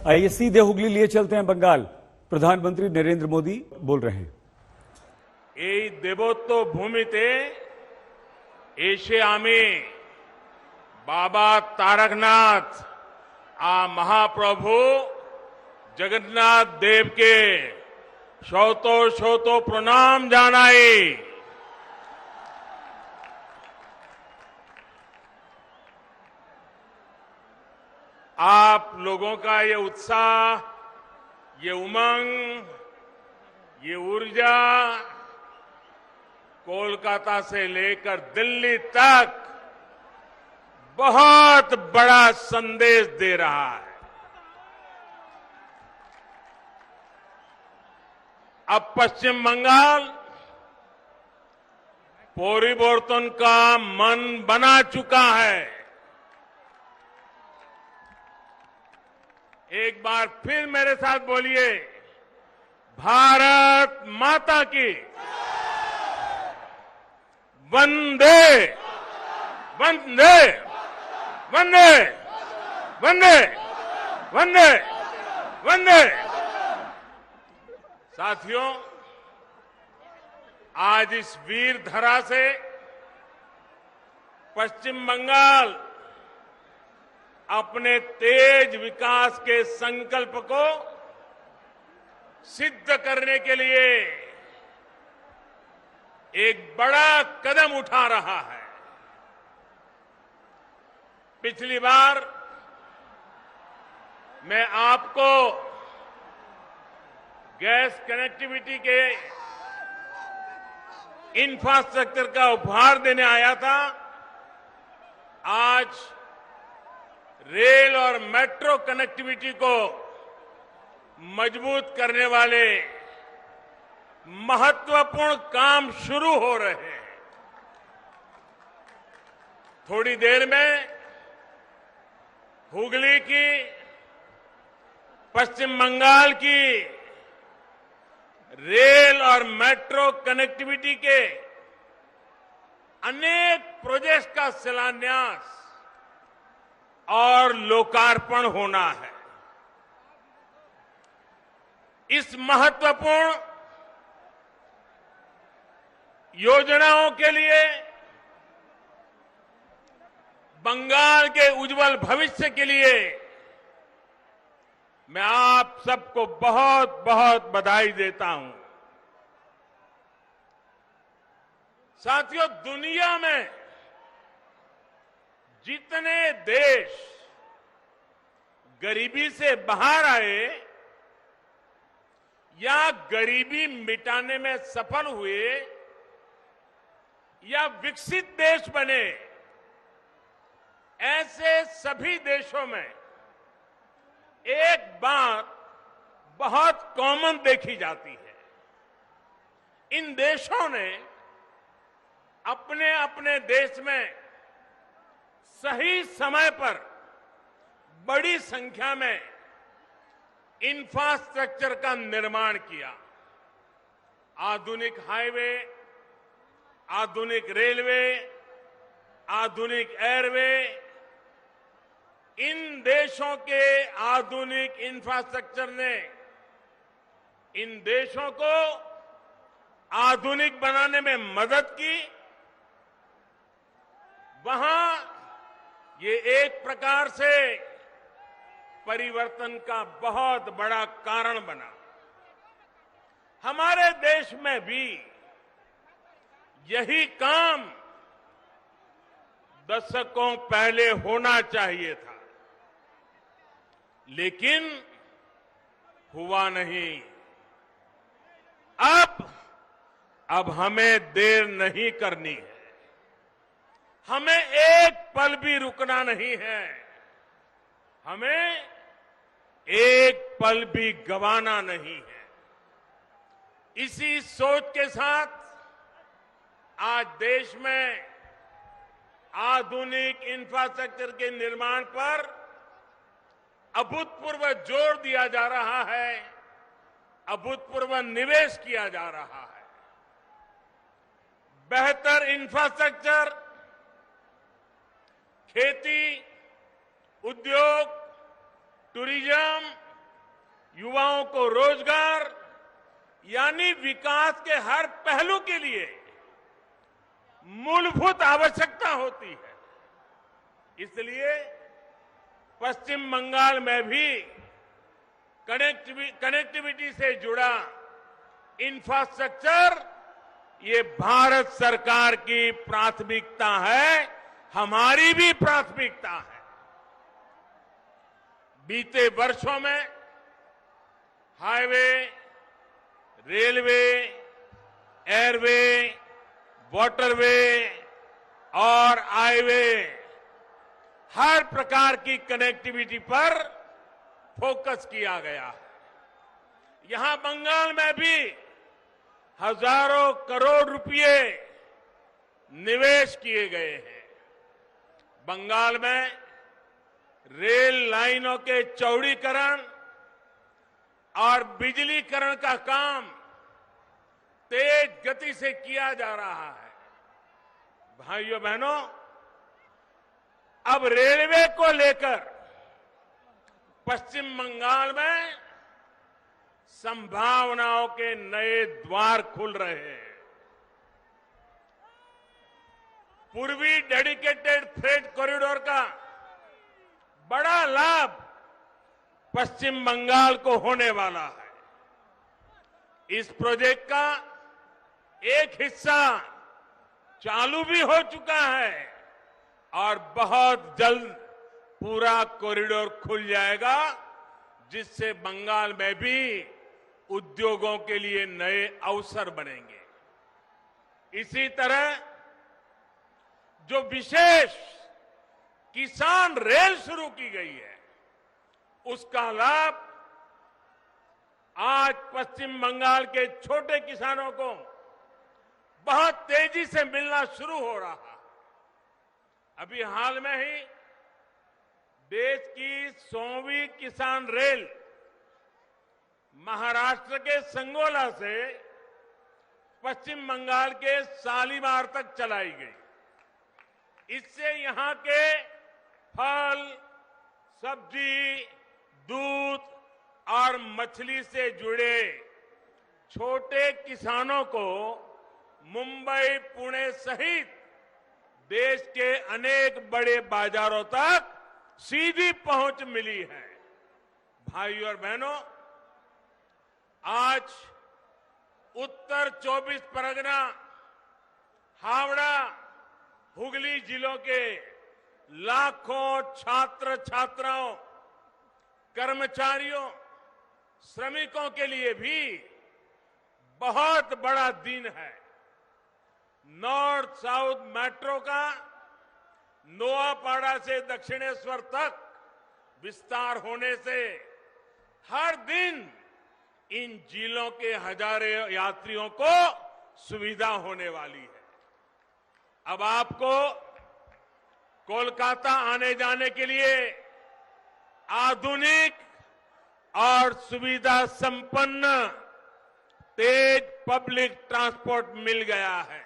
आइए सीधे हुगली लिए चलते हैं बंगाल। प्रधानमंत्री नरेंद्र मोदी बोल रहे हैं। এই দেবত্ব ভূমিতে এসে আমি বাবা তারকনাথ মহাপ্রভু জগন্নাথ দেবকে শত শত প্রণাম জানাই। आप लोगों का ये उत्साह, ये उमंग, ये ऊर्जा कोलकाता से लेकर दिल्ली तक बहुत बड़ा संदेश दे रहा है। अब पश्चिम बंगाल परिवर्तन का मन बना चुका है। एक बार फिर मेरे साथ बोलिए, भारत माता की वंदे वंदे वंदे वंदे वंदे वंदे। साथियों, आज इस वीर धरा से पश्चिम बंगाल अपने तेज विकास के संकल्प को सिद्ध करने के लिए एक बड़ा कदम उठा रहा है। पिछली बार मैं आपको गैस कनेक्टिविटी के इंफ्रास्ट्रक्चर का उपहार देने आया था। आज रेल और मेट्रो कनेक्टिविटी को मजबूत करने वाले महत्वपूर्ण काम शुरू हो रहे हैं। थोड़ी देर में हुगली की, पश्चिम बंगाल की रेल और मेट्रो कनेक्टिविटी के अनेक प्रोजेक्ट्स का शिलान्यास और लोकार्पण होना है। इस महत्वपूर्ण योजनाओं के लिए, बंगाल के उज्जवल भविष्य के लिए मैं आप सबको बहुत बहुत बधाई देता हूं। साथियों, दुनिया में जितने देश गरीबी से बाहर आए या गरीबी मिटाने में सफल हुए या विकसित देश बने, ऐसे सभी देशों में एक बात बहुत कॉमन देखी जाती है। इन देशों ने अपने अपने देश में सही समय पर बड़ी संख्या में इंफ्रास्ट्रक्चर का निर्माण किया। आधुनिक हाईवे, आधुनिक रेलवे, आधुनिक एयरवे, इन देशों के आधुनिक इंफ्रास्ट्रक्चर ने इन देशों को आधुनिक बनाने में मदद की। वहां ये एक प्रकार से परिवर्तन का बहुत बड़ा कारण बना। हमारे देश में भी यही काम दशकों पहले होना चाहिए था, लेकिन हुआ नहीं। अब हमें देर नहीं करनी है। हमें एक पल भी रुकना नहीं है। हमें एक पल भी गंवाना नहीं है। इसी सोच के साथ आज देश में आधुनिक इंफ्रास्ट्रक्चर के निर्माण पर अभूतपूर्व जोर दिया जा रहा है, अभूतपूर्व निवेश किया जा रहा है। बेहतर इंफ्रास्ट्रक्चर खेती, उद्योग, टूरिज्म युवाओं को रोजगार यानी विकास के हर पहलू के लिए मूलभूत आवश्यकता होती है। इसलिए पश्चिम बंगाल में भी कनेक्टिविटी से जुड़ा इंफ्रास्ट्रक्चर ये भारत सरकार की प्राथमिकता है, हमारी भी प्राथमिकता है। बीते वर्षों में हाईवे, रेलवे, एयरवे, वाटरवे और आईवे हर प्रकार की कनेक्टिविटी पर फोकस किया गया है। यहां बंगाल में भी हजारों करोड़ रुपए निवेश किए गए हैं। बंगाल में रेल लाइनों के चौड़ीकरण और बिजलीकरण का काम तेज गति से किया जा रहा है। भाइयों बहनों, अब रेलवे को लेकर पश्चिम बंगाल में संभावनाओं के नए द्वार खुल रहे हैं। पूर्वी डेडिकेटेड फ्रेट कॉरिडोर का बड़ा लाभ पश्चिम बंगाल को होने वाला है। इस प्रोजेक्ट का एक हिस्सा चालू भी हो चुका है और बहुत जल्द पूरा कॉरिडोर खुल जाएगा, जिससे बंगाल में भी उद्योगों के लिए नए अवसर बनेंगे। इसी तरह जो विशेष किसान रेल शुरू की गई है, उसका लाभ आज पश्चिम बंगाल के छोटे किसानों को बहुत तेजी से मिलना शुरू हो रहा है। अभी हाल में ही देश की 100वीं किसान रेल महाराष्ट्र के संगोला से पश्चिम बंगाल के शालीमार तक चलाई गई। इससे यहां के फल, सब्जी, दूध और मछली से जुड़े छोटे किसानों को मुंबई, पुणे सहित देश के अनेक बड़े बाजारों तक सीधी पहुंच मिली है। भाइयों और बहनों, आज उत्तर 24 परगना, हावड़ा, हुगली जिलों के लाखों छात्र छात्राओं, कर्मचारियों, श्रमिकों के लिए भी बहुत बड़ा दिन है। नॉर्थ साउथ मेट्रो का नोआपाड़ा से दक्षिणेश्वर तक विस्तार होने से हर दिन इन जिलों के हजारों यात्रियों को सुविधा होने वाली है। अब आपको कोलकाता आने जाने के लिए आधुनिक और सुविधा संपन्न तेज पब्लिक ट्रांसपोर्ट मिल गया है।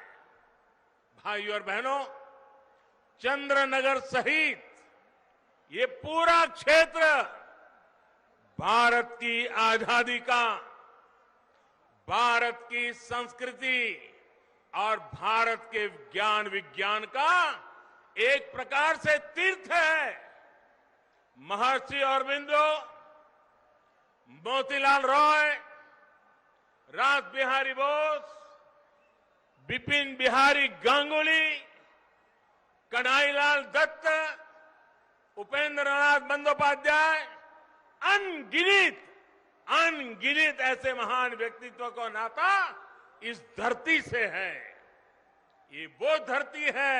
भाइयों और बहनों, चंद्रनगर सहित ये पूरा क्षेत्र भारत की आजादी का, भारत की संस्कृति और भारत के ज्ञान विज्ञान का एक प्रकार से तीर्थ है। महर्षि अरबिंदो, मोतीलाल रॉय, रास बिहारी बोस, बिपिन बिहारी गांगुली, कन्हैयालाल दत्त, उपेंद्र नाथ बंदोपाध्याय, अनगिनत ऐसे महान व्यक्तित्व का नाता इस धरती से है। ये वो धरती है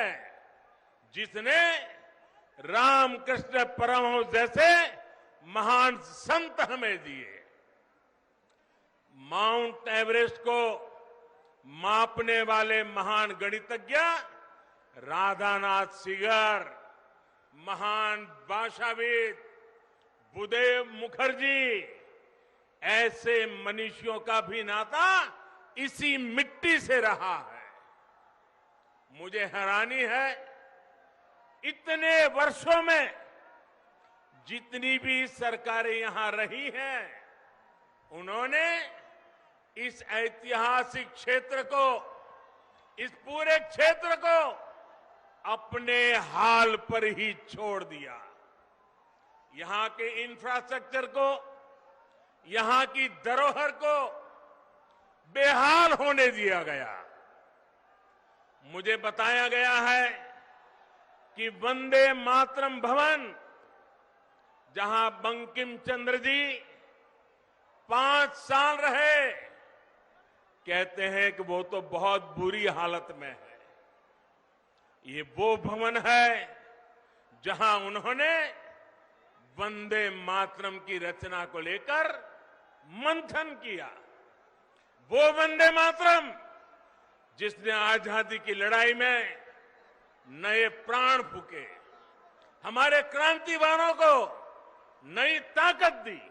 जिसने रामकृष्ण परमहंस जैसे महान संत हमें दिए। माउंट एवरेस्ट को मापने वाले महान गणितज्ञ राधानाथ सिगर, महान भाषाविद बुद्धदेव मुखर्जी, ऐसे मनीषियों का भी नाता इसी मिट्टी से रहा है। मुझे हैरानी है, इतने वर्षों में जितनी भी सरकारें यहां रही हैं, उन्होंने इस ऐतिहासिक क्षेत्र को, इस पूरे क्षेत्र को अपने हाल पर ही छोड़ दिया। यहां के इंफ्रास्ट्रक्चर को, यहां की धरोहर को बेहाल होने दिया गया। मुझे बताया गया है कि वंदे मातरम भवन, जहां बंकिम चंद्र जी 5 साल रहे, कहते हैं कि वो तो बहुत बुरी हालत में है। ये वो भवन है जहां उन्होंने वंदे मातरम की रचना को लेकर मंथन किया। वो वंदे मातरम जिसने आजादी की लड़ाई में नए प्राण फूके, हमारे क्रांतिवानों को नई ताकत दी,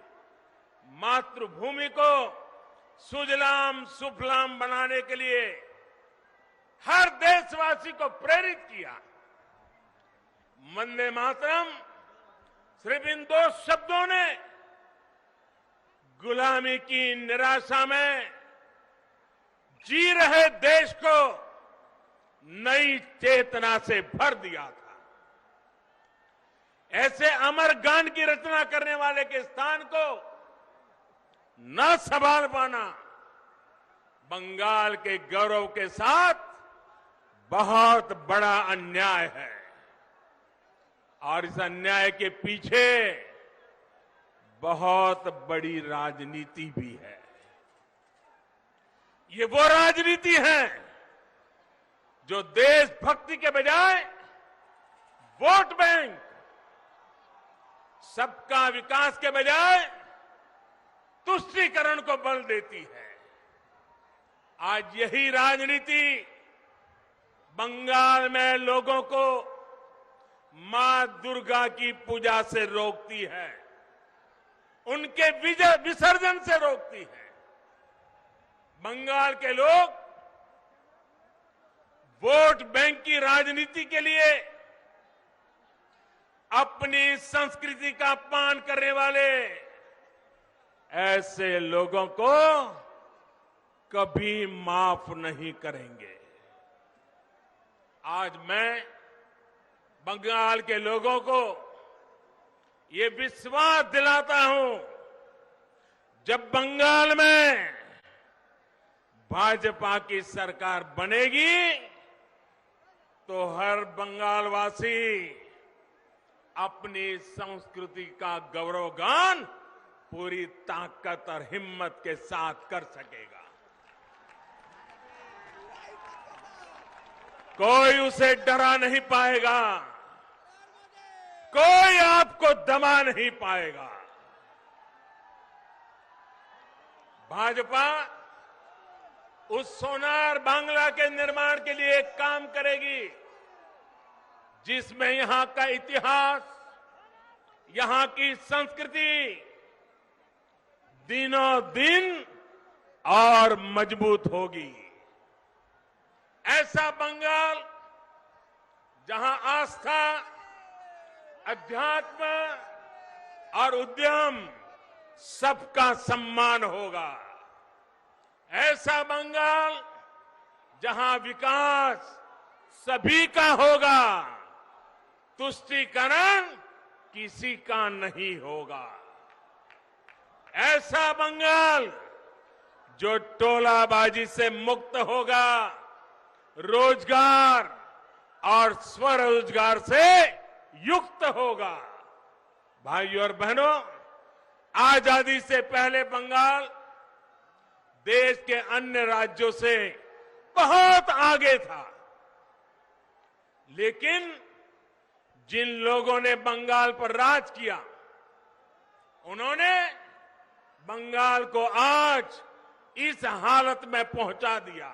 मातृभूमि को सुजलाम सुफलाम बनाने के लिए हर देशवासी को प्रेरित किया। वंदे मातरम सिर्फ इन 2 शब्दों ने गुलामी की निराशा में जी रहे देश को नई चेतना से भर दिया था। ऐसे अमर गान की रचना करने वाले के स्थान को न संभाल पाना बंगाल के गौरव के साथ बहुत बड़ा अन्याय है। और इस अन्याय के पीछे बहुत बड़ी राजनीति भी है। ये वो राजनीति है जो देशभक्ति के बजाय वोट बैंक, सबका विकास के बजाय तुष्टीकरण को बल देती है। आज यही राजनीति बंगाल में लोगों को मां दुर्गा की पूजा से रोकती है, उनके विसर्जन से रोकती है। बंगाल के लोग वोट बैंक की राजनीति के लिए अपनी संस्कृति का अपमान करने वाले ऐसे लोगों को कभी माफ नहीं करेंगे। आज मैं बंगाल के लोगों को ये विश्वास दिलाता हूं, जब बंगाल में भाजपा की सरकार बनेगी तो हर बंगालवासी अपनी संस्कृति का गौरवगान पूरी ताकत और हिम्मत के साथ कर सकेगा। कोई उसे डरा नहीं पाएगा, कोई आपको दबा नहीं पाएगा। भाजपा उस सोनार बांग्ला के निर्माण के लिए एक काम करेगी जिसमें यहां का इतिहास, यहां की संस्कृति दिनों दिन और मजबूत होगी। ऐसा बंगाल जहां आस्था, अध्यात्म और उद्यम सबका सम्मान होगा। ऐसा बंगाल जहां विकास सभी का होगा, तुष्टीकरण किसी का नहीं होगा। ऐसा बंगाल जो टोलाबाजी से मुक्त होगा, रोजगार और स्वरोजगार से युक्त होगा। भाइयों और बहनों, आजादी से पहले बंगाल देश के अन्य राज्यों से बहुत आगे था, लेकिन जिन लोगों ने बंगाल पर राज किया, उन्होंने बंगाल को आज इस हालत में पहुंचा दिया।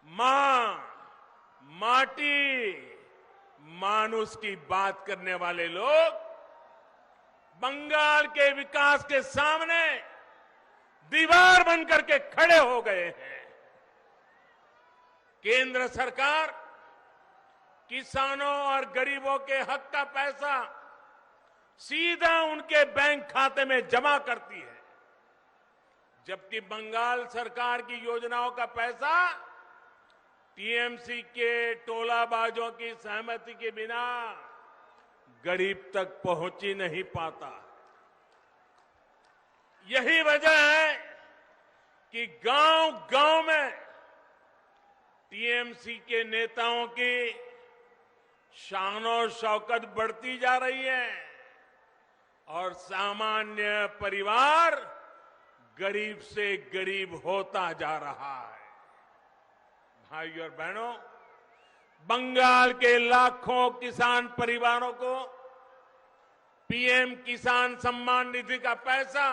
मां, माटी, मानुष की बात करने वाले लोग बंगाल के विकास के सामने दीवार बनकर के खड़े हो गए हैं। केंद्र सरकार किसानों और गरीबों के हक का पैसा सीधा उनके बैंक खाते में जमा करती है, जबकि बंगाल सरकार की योजनाओं का पैसा टीएमसी के टोलाबाजों की सहमति के बिना गरीब तक पहुंच ही नहीं पाता। यही वजह है कि गांव-गांव में टीएमसी के नेताओं की शान और शौकत बढ़ती जा रही है और सामान्य परिवार गरीब से गरीब होता जा रहा है। भाइयों और बहनों, बंगाल के लाखों किसान परिवारों को पीएम किसान सम्मान निधि का पैसा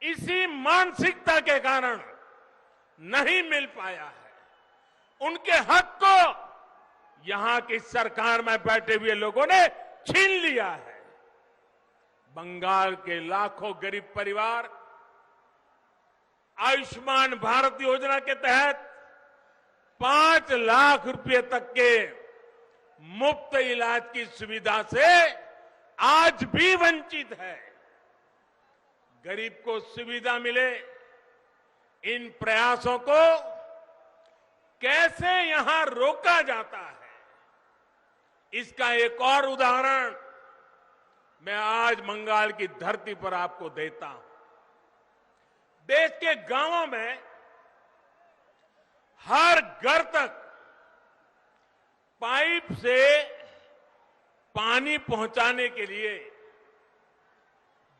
इसी मानसिकता के कारण नहीं मिल पाया है। उनके हक को यहां की सरकार में बैठे हुए लोगों ने छीन लिया है। बंगाल के लाखों गरीब परिवार आयुष्मान भारत योजना के तहत 5 लाख रुपए तक के मुफ्त इलाज की सुविधा से आज भी वंचित है। गरीब को सुविधा मिले, इन प्रयासों को कैसे यहां रोका जाता है, इसका एक और उदाहरण मैं आज बंगाल की धरती पर आपको देता हूं। देश के गांवों में हर घर तक पाइप से पानी पहुंचाने के लिए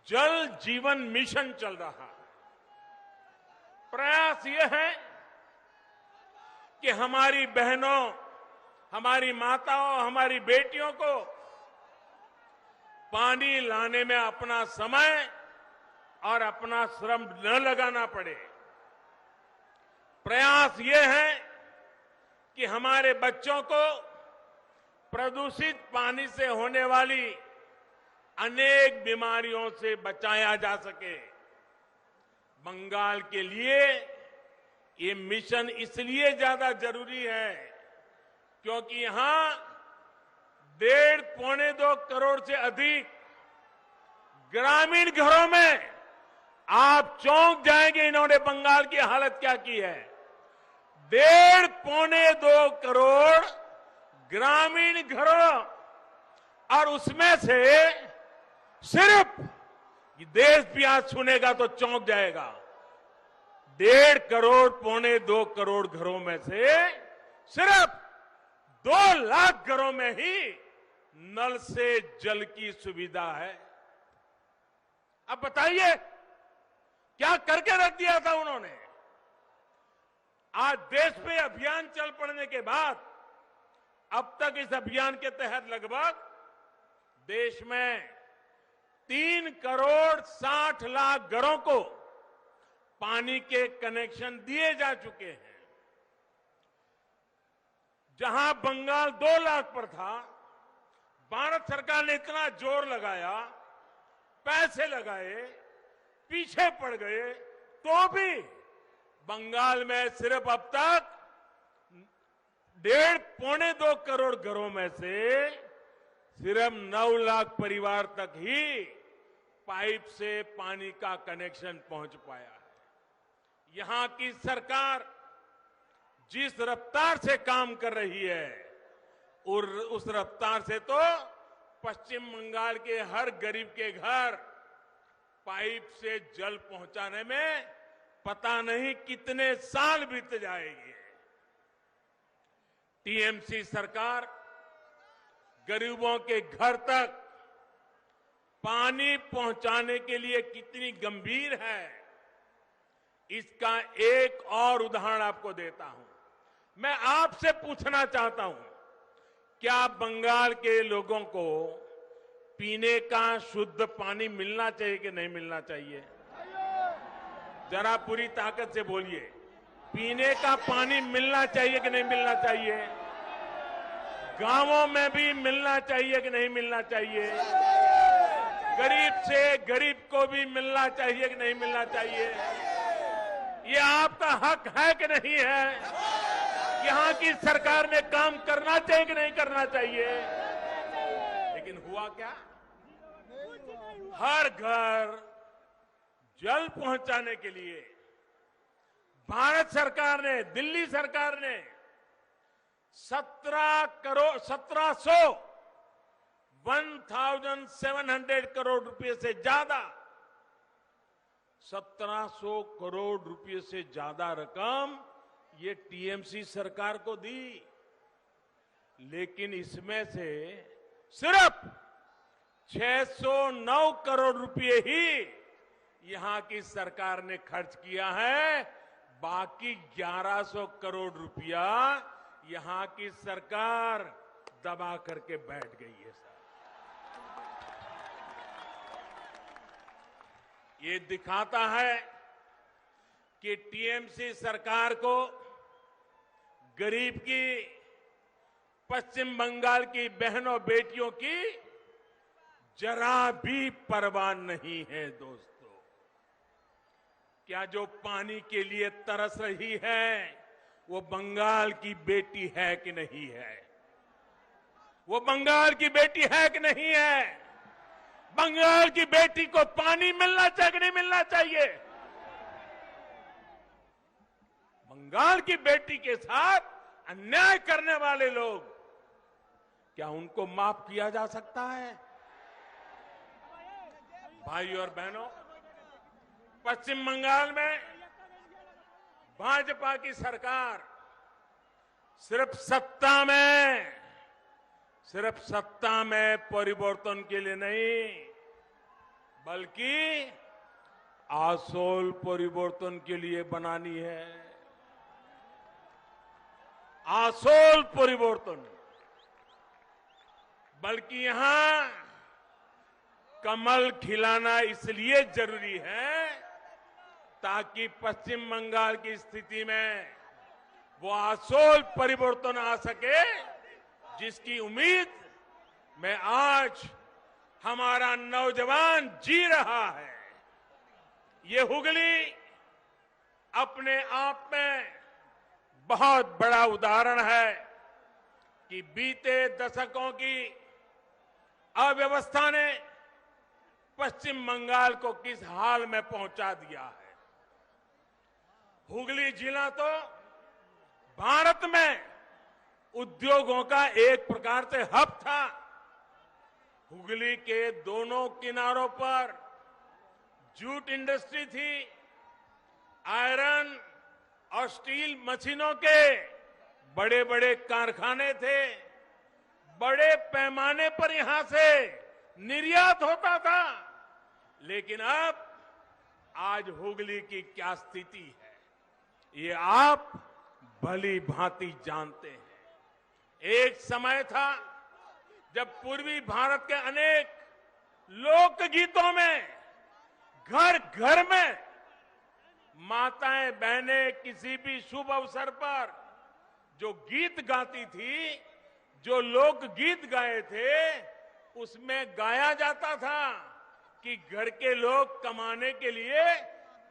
जल जीवन मिशन चल रहा है। प्रयास यह है कि हमारी बहनों, हमारी माताओं, हमारी बेटियों को पानी लाने में अपना समय और अपना श्रम न लगाना पड़े। प्रयास ये है कि हमारे बच्चों को प्रदूषित पानी से होने वाली अनेक बीमारियों से बचाया जा सके। बंगाल के लिए ये मिशन इसलिए ज्यादा जरूरी है क्योंकि यहां 1.5-2 करोड़ से अधिक ग्रामीण घरों में आप चौंक जाएंगे इन्होंने बंगाल की हालत क्या की है। 1.5-2 करोड़ ग्रामीण घरों और उसमें से सिर्फ देश भी आज सुनेगा तो चौंक जाएगा। 1.5 करोड़ 1.25-2 करोड़ घरों में से सिर्फ 2 लाख घरों में ही नल से जल की सुविधा है। अब बताइए क्या करके रख दिया था उन्होंने। आज देश में अभियान चल पड़ने के बाद अब तक इस अभियान के तहत लगभग देश में 3 करोड़ 60 लाख घरों को पानी के कनेक्शन दिए जा चुके हैं। जहां बंगाल 2 लाख पर था, भारत सरकार ने इतना जोर लगाया, पैसे लगाए, पीछे पड़ गए, तो भी बंगाल में सिर्फ अब तक 1.5-2 करोड़ घरों में से सिर्फ 9 लाख परिवार तक ही पाइप से पानी का कनेक्शन पहुंच पाया है। यहां की सरकार जिस रफ्तार से काम कर रही है और उस रफ्तार से तो पश्चिम बंगाल के हर गरीब के घर पाइप से जल पहुंचाने में पता नहीं कितने साल बीत जाएंगे। टीएमसी सरकार गरीबों के घर तक पानी पहुंचाने के लिए कितनी गंभीर है, इसका एक और उदाहरण आपको देता हूं। मैं आपसे पूछना चाहता हूं, क्या बंगाल के लोगों को पीने का शुद्ध पानी मिलना चाहिए कि नहीं मिलना चाहिए? जरा पूरी ताकत से बोलिए, पीने का पानी मिलना चाहिए कि नहीं मिलना चाहिए? गांवों में भी मिलना चाहिए कि नहीं मिलना चाहिए? गरीब से गरीब को भी मिलना चाहिए कि नहीं मिलना चाहिए? ये आपका हक है कि नहीं है? यहां की सरकार ने काम करना चाहिए कि नहीं करना चाहिए? लेकिन हुआ क्या? हर घर जल पहुंचाने के लिए भारत सरकार ने, दिल्ली सरकार ने 1700 करोड़ रुपए से ज्यादा 1700 करोड़ रुपए से ज्यादा रकम ये टीएमसी सरकार को दी। लेकिन इसमें से सिर्फ 609 करोड़ रुपए ही यहां की सरकार ने खर्च किया है। बाकी 1100 करोड़ रुपया यहां की सरकार दबा करके बैठ गई है। सर, ये दिखाता है कि टीएमसी सरकार को गरीब की, पश्चिम बंगाल की बहनों बेटियों की जरा भी परवाह नहीं है। दोस्तों, क्या जो पानी के लिए तरस रही है वो बंगाल की बेटी है कि नहीं है? वो बंगाल की बेटी है कि नहीं है? बंगाल की बेटी को पानी मिलना चाहिए कि नहीं मिलना चाहिए? बंगाल की बेटी के साथ अन्याय करने वाले लोग, क्या उनको माफ किया जा सकता है? भाइयों और बहनों, पश्चिम बंगाल में भाजपा की सरकार सिर्फ सत्ता में परिवर्तन के लिए नहीं, बल्कि आसोल परिवर्तन के लिए बनानी है। आसोल परिवर्तन, बल्कि यहां कमल खिलाना इसलिए जरूरी है ताकि पश्चिम बंगाल की स्थिति में वो आसोल परिवर्तन आ सके, जिसकी उम्मीद में आज हमारा नौजवान जी रहा है। ये हुगली अपने आप में बहुत बड़ा उदाहरण है कि बीते दशकों की अव्यवस्था ने पश्चिम बंगाल को किस हाल में पहुंचा दिया है। हुगली जिला तो भारत में उद्योगों का एक प्रकार से हब था। हुगली के दोनों किनारों पर जूट इंडस्ट्री थी, आयरन और स्टील मशीनों के बड़े बड़े कारखाने थे, बड़े पैमाने पर यहां से निर्यात होता था। लेकिन अब आज हुगली की क्या स्थिति है, ये आप भली भांति जानते हैं। एक समय था जब पूर्वी भारत के अनेक लोकगीतों में घर घर में माताएं बहनें किसी भी शुभ अवसर पर जो गीत गाती थी, जो लोकगीत गाए थे, उसमें गाया जाता था कि घर के लोग कमाने के लिए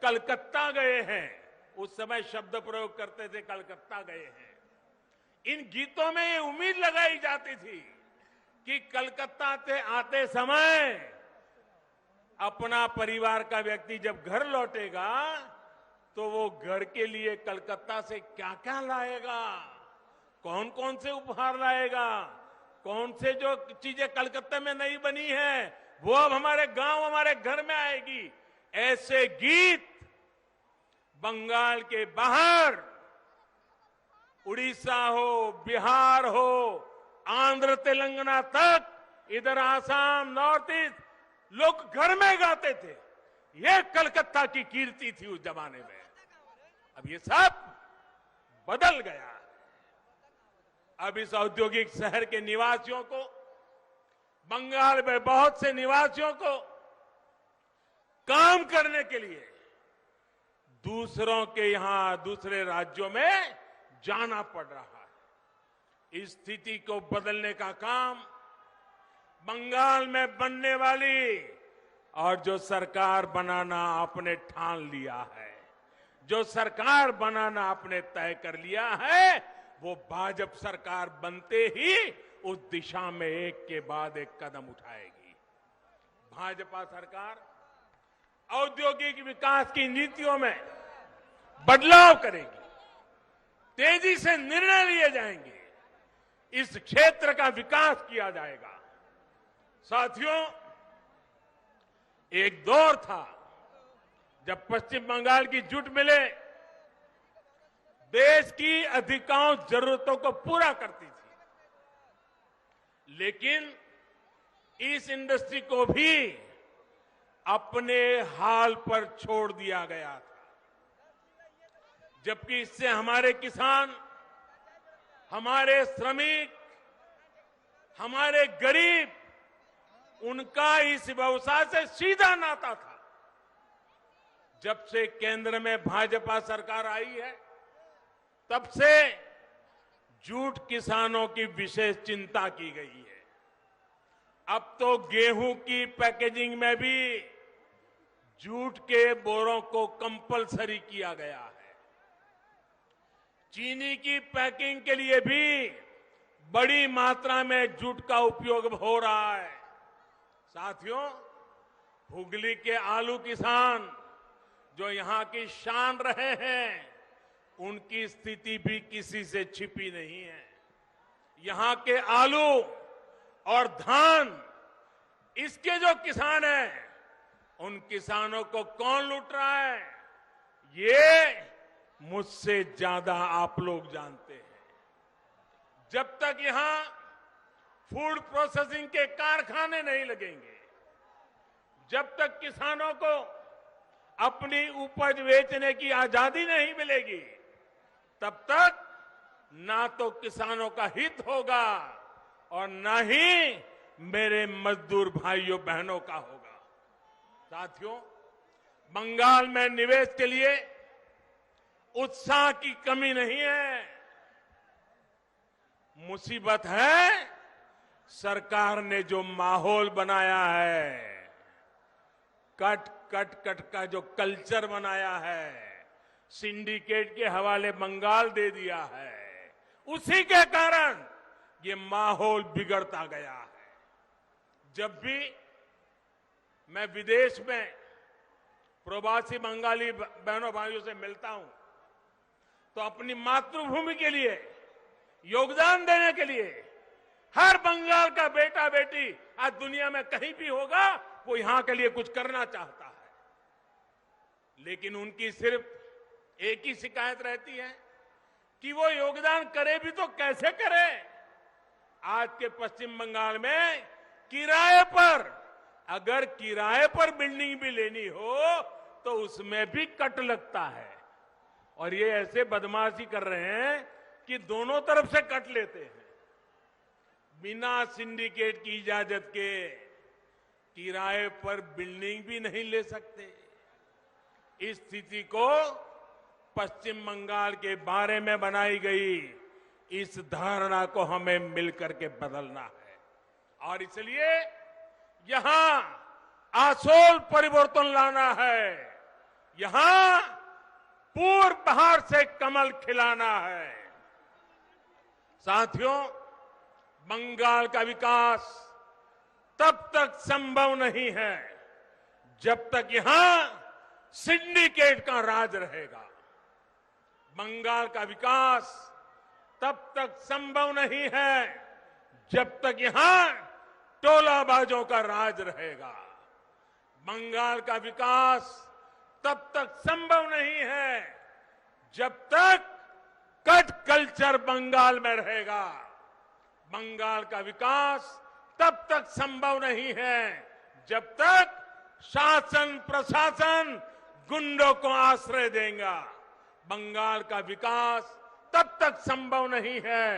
कलकत्ता गए हैं। उस समय शब्द प्रयोग करते थे, कलकत्ता गए हैं। इन गीतों में ये उम्मीद लगाई जाती थी कि कलकत्ता से आते समय अपना परिवार का व्यक्ति जब घर लौटेगा तो वो घर के लिए कलकत्ता से क्या क्या लाएगा, कौन कौन से उपहार लाएगा, कौन से जो चीजें कलकत्ता में नहीं बनी है वो अब हमारे गांव, हमारे घर में आएगी। ऐसे गीत बंगाल के बाहर, उड़ीसा हो, बिहार हो, आंध्र तेलंगाना तक, इधर आसाम, नॉर्थ ईस्ट, लोग घर में गाते थे। ये कलकत्ता की कीर्ति थी उस जमाने में। अब ये सब बदल गया है। अब इस औद्योगिक शहर के निवासियों को, बंगाल में बहुत से निवासियों को काम करने के लिए दूसरों के यहां, दूसरे राज्यों में जाना पड़ रहा है। इस स्थिति को बदलने का काम बंगाल में बनने वाली और जो सरकार बनाना आपने ठान लिया है, जो सरकार बनाना आपने तय कर लिया है, वो भाजपा सरकार बनते ही उस दिशा में एक के बाद एक कदम उठाएगी। भाजपा सरकार औद्योगिक विकास की नीतियों में बदलाव करेगी, तेजी से निर्णय लिए जाएंगे, इस क्षेत्र का विकास किया जाएगा। साथियों, एक दौर था जब पश्चिम बंगाल की जूट मिलें देश की अधिकांश जरूरतों को पूरा करती थी, लेकिन इस इंडस्ट्री को भी अपने हाल पर छोड़ दिया गया था, जबकि इससे हमारे किसान, हमारे श्रमिक, हमारे गरीब, उनका इस व्यवसाय से सीधा नाता था। जब से केंद्र में भाजपा सरकार आई है, तब से जूट किसानों की विशेष चिंता की गई है। अब तो गेहूं की पैकेजिंग में भी जूट के बोरों को कंपलसरी किया गया है। चीनी की पैकिंग के लिए भी बड़ी मात्रा में जूट का उपयोग हो रहा है। साथियों, हुगली के आलू किसान जो यहां की शान रहे हैं, उनकी स्थिति भी किसी से छिपी नहीं है। यहां के आलू और धान, इसके जो किसान हैं, उन किसानों को कौन लूट रहा है, ये मुझसे ज्यादा आप लोग जानते हैं। जब तक यहां फूड प्रोसेसिंग के कारखाने नहीं लगेंगे, जब तक किसानों को अपनी उपज बेचने की आजादी नहीं मिलेगी, तब तक ना तो किसानों का हित होगा और ना ही मेरे मजदूर भाइयों बहनों का होगा। साथियों, बंगाल में निवेश के लिए उत्साह की कमी नहीं है। मुसीबत है सरकार ने जो माहौल बनाया है, कट कट कट का जो कल्चर बनाया है, सिंडिकेट के हवाले बंगाल दे दिया है, उसी के कारण ये माहौल बिगड़ता गया है। जब भी मैं विदेश में प्रवासी बंगाली बहनों भाइयों से मिलता हूं, तो अपनी मातृभूमि के लिए योगदान देने के लिए हर बंगाल का बेटा बेटी आज दुनिया में कहीं भी होगा, वो यहां के लिए कुछ करना चाहता है। लेकिन उनकी सिर्फ एक ही शिकायत रहती है कि वो योगदान करे भी तो कैसे करे। आज के पश्चिम बंगाल में किराए पर, अगर किराए पर बिल्डिंग भी लेनी हो तो उसमें भी कट लगता है, और ये ऐसे बदमाशी कर रहे हैं कि दोनों तरफ से कट लेते हैं। बिना सिंडिकेट की इजाजत के किराए पर बिल्डिंग भी नहीं ले सकते। इस स्थिति को पश्चिम बंगाल के बारे में बनाई गई इस धारणा को हमें मिलकर के बदलना है, और इसलिए यहां आसोल परिवर्तन लाना है। यहां पूर्व बहार से कमल खिलाना है। साथियों, बंगाल का विकास तब तक संभव नहीं है जब तक यहां सिंडिकेट का राज रहेगा। बंगाल का विकास तब तक संभव नहीं है जब तक यहां टोलाबाजों का राज रहेगा। बंगाल का विकास तब तक संभव नहीं है जब तक कट कल्चर बंगाल में रहेगा। बंगाल का विकास तब तक संभव नहीं है जब तक शासन प्रशासन गुंडों को आश्रय देगा। बंगाल का विकास तब तक संभव नहीं है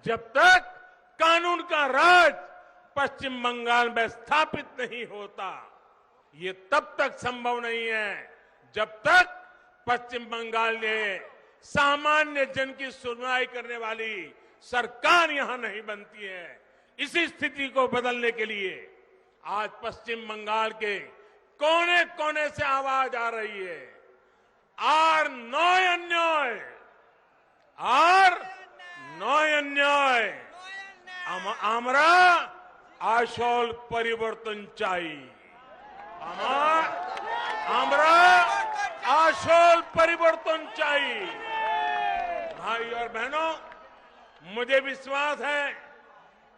जब तक कानून का राज पश्चिम बंगाल में स्थापित नहीं होता। ये तब तक संभव नहीं है जब तक पश्चिम बंगाल में सामान्य जन की सुनवाई करने वाली सरकार यहां नहीं बनती है। इसी स्थिति को बदलने के लिए आज पश्चिम बंगाल के कोने कोने से आवाज आ रही है, आर नय अन्याय, आर नय अन्याय, আমরা আসল পরিবর্তন চাই। আমরা আসল পরিবর্তন চাই। भाई और बहनों, मुझे विश्वास है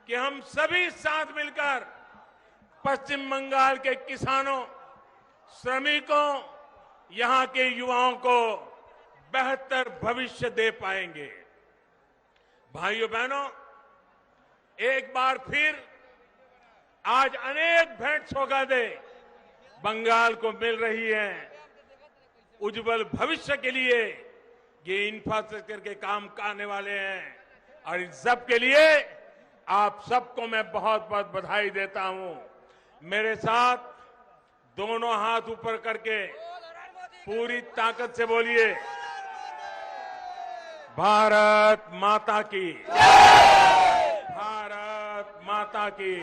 कि हम सभी साथ मिलकर पश्चिम बंगाल के किसानों, श्रमिकों, यहां के युवाओं को बेहतर भविष्य दे पाएंगे। भाइयों बहनों, एक बार फिर आज अनेक भेंट सौगातें बंगाल को मिल रही है। उज्जवल भविष्य के लिए ये इंफ्रास्ट्रक्चर के काम आने वाले हैं और इन सब के लिए आप सबको मैं बहुत बहुत बधाई देता हूं। मेरे साथ दोनों हाथ ऊपर करके पूरी ताकत से बोलिए, भारत माता की, भारत माता की,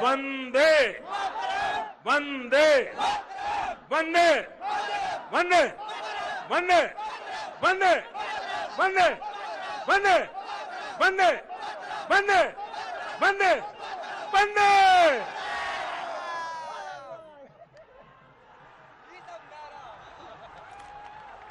वंदे वंदे वंदे वंदे वंदे वंदे वंदे वंदे वंदे वंदे वंदे वंदे